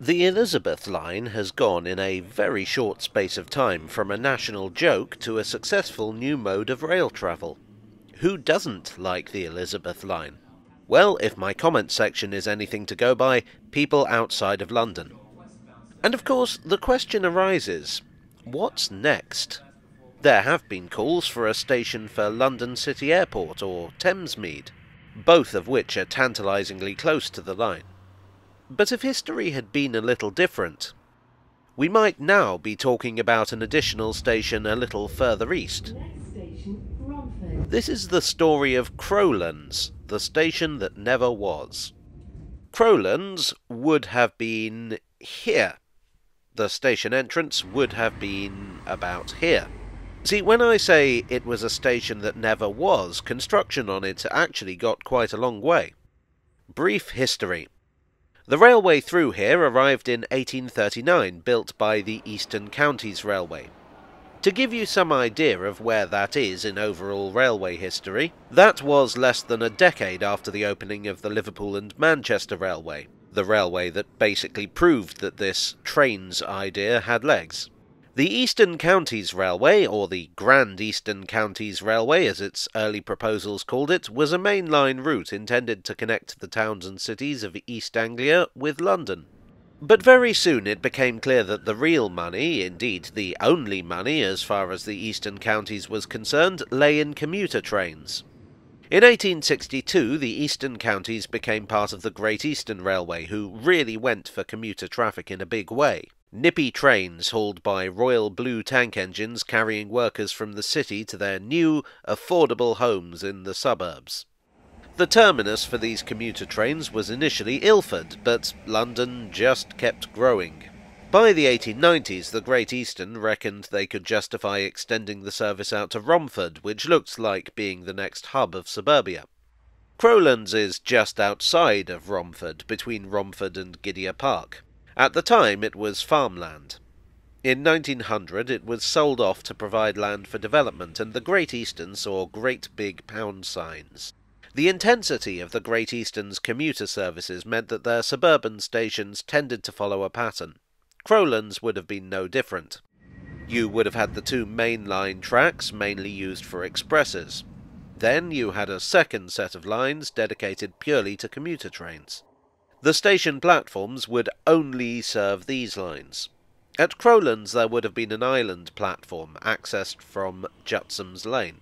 The Elizabeth line has gone in a very short space of time from a national joke to a successful new mode of rail travel. Who doesn't like the Elizabeth line? Well, if my comment section is anything to go by, people outside of London. And of course, the question arises, what's next? There have been calls for a station for London City Airport or Thamesmead, both of which are tantalisingly close to the line. But if history had been a little different, we might now be talking about an additional station a little further east. Next station, Romford. This is the story of Crowlands, the station that never was. Crowlands would have been here. The station entrance would have been about here. See, when I say it was a station that never was, construction on it actually got quite a long way. Brief history. The railway through here arrived in 1839, built by the Eastern Counties Railway. To give you some idea of where that is in overall railway history, that was less than a decade after the opening of the Liverpool and Manchester Railway, the railway that basically proved that this trains idea had legs. The Eastern Counties Railway, or the Grand Eastern Counties Railway as its early proposals called it, was a mainline route intended to connect the towns and cities of East Anglia with London. But very soon it became clear that the real money, indeed the only money as far as the Eastern Counties was concerned, lay in commuter trains. In 1862 the Eastern Counties became part of the Great Eastern Railway, who really went for commuter traffic in a big way. Nippy trains hauled by Royal Blue tank engines carrying workers from the city to their new, affordable homes in the suburbs. The terminus for these commuter trains was initially Ilford, but London just kept growing. By the 1890s, the Great Eastern reckoned they could justify extending the service out to Romford, which looked like being the next hub of suburbia. Crowlands is just outside of Romford, between Romford and Gidea Park. At the time it was farmland. In 1900 it was sold off to provide land for development, and the Great Eastern saw great big pound signs. The intensity of the Great Eastern's commuter services meant that their suburban stations tended to follow a pattern. Crowlands would have been no different. You would have had the two main line tracks, mainly used for expresses. Then you had a second set of lines dedicated purely to commuter trains. The station platforms would only serve these lines. At Crowlands there would have been an island platform, accessed from Jutsham's Lane.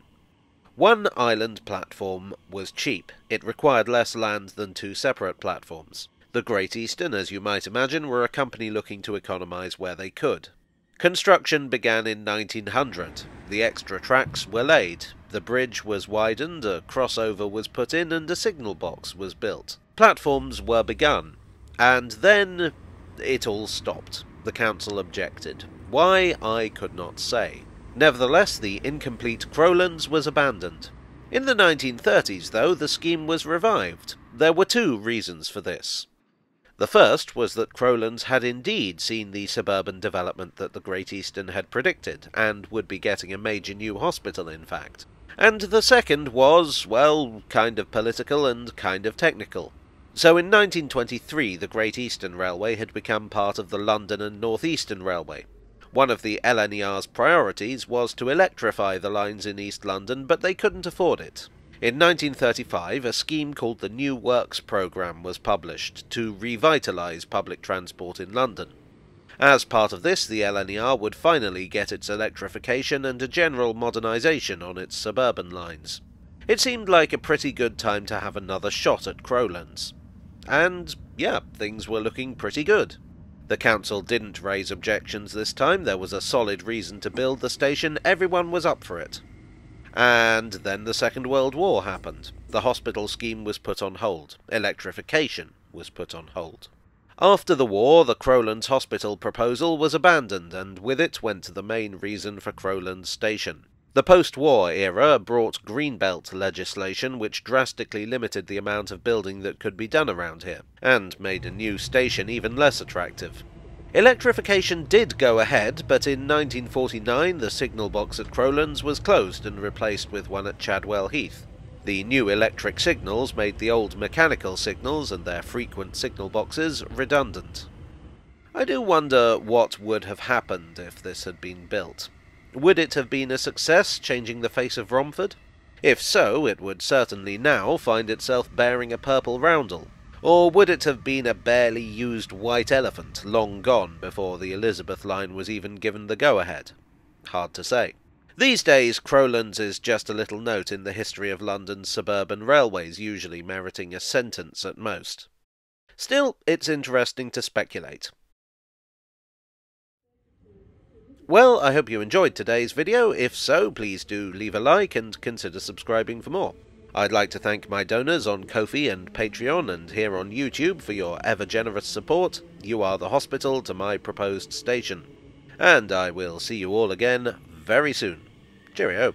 One island platform was cheap. It required less land than two separate platforms. The Great Eastern, as you might imagine, were a company looking to economise where they could. Construction began in 1900. The extra tracks were laid. The bridge was widened, a crossover was put in, and a signal box was built. Platforms were begun, and then it all stopped. The council objected. Why, I could not say. Nevertheless, the incomplete Crowlands was abandoned. In the 1930s, though, the scheme was revived. There were two reasons for this. The first was that Crowlands had indeed seen the suburban development that the Great Eastern had predicted, and would be getting a major new hospital, in fact. And the second was, well, kind of political and kind of technical. So in 1923 the Great Eastern Railway had become part of the London and North Eastern Railway. One of the LNER's priorities was to electrify the lines in East London, but they couldn't afford it. In 1935 a scheme called the New Works Programme was published to revitalise public transport in London. As part of this, the LNER would finally get its electrification and a general modernisation on its suburban lines. It seemed like a pretty good time to have another shot at Crowlands. And, yeah, things were looking pretty good. The council didn't raise objections this time. There was a solid reason to build the station. Everyone was up for it. And then the Second World War happened. The hospital scheme was put on hold. Electrification was put on hold. After the war, the Crowlands Hospital proposal was abandoned, and with it went the main reason for Crowlands Station. The post-war era brought Greenbelt legislation which drastically limited the amount of building that could be done around here, and made a new station even less attractive. Electrification did go ahead, but in 1949 the signal box at Crowlands was closed and replaced with one at Chadwell Heath. The new electric signals made the old mechanical signals and their frequent signal boxes redundant. I do wonder what would have happened if this had been built. Would it have been a success, changing the face of Romford? If so, it would certainly now find itself bearing a purple roundel. Or would it have been a barely used white elephant, long gone before the Elizabeth line was even given the go-ahead? Hard to say. These days, Crowlands is just a little note in the history of London's suburban railways, usually meriting a sentence at most. Still, it's interesting to speculate. Well, I hope you enjoyed today's video. If so, please do leave a like and consider subscribing for more. I'd like to thank my donors on Ko-fi and Patreon and here on YouTube for your ever-generous support. You are the hospital to my proposed station. And I will see you all again very soon. Cheerio.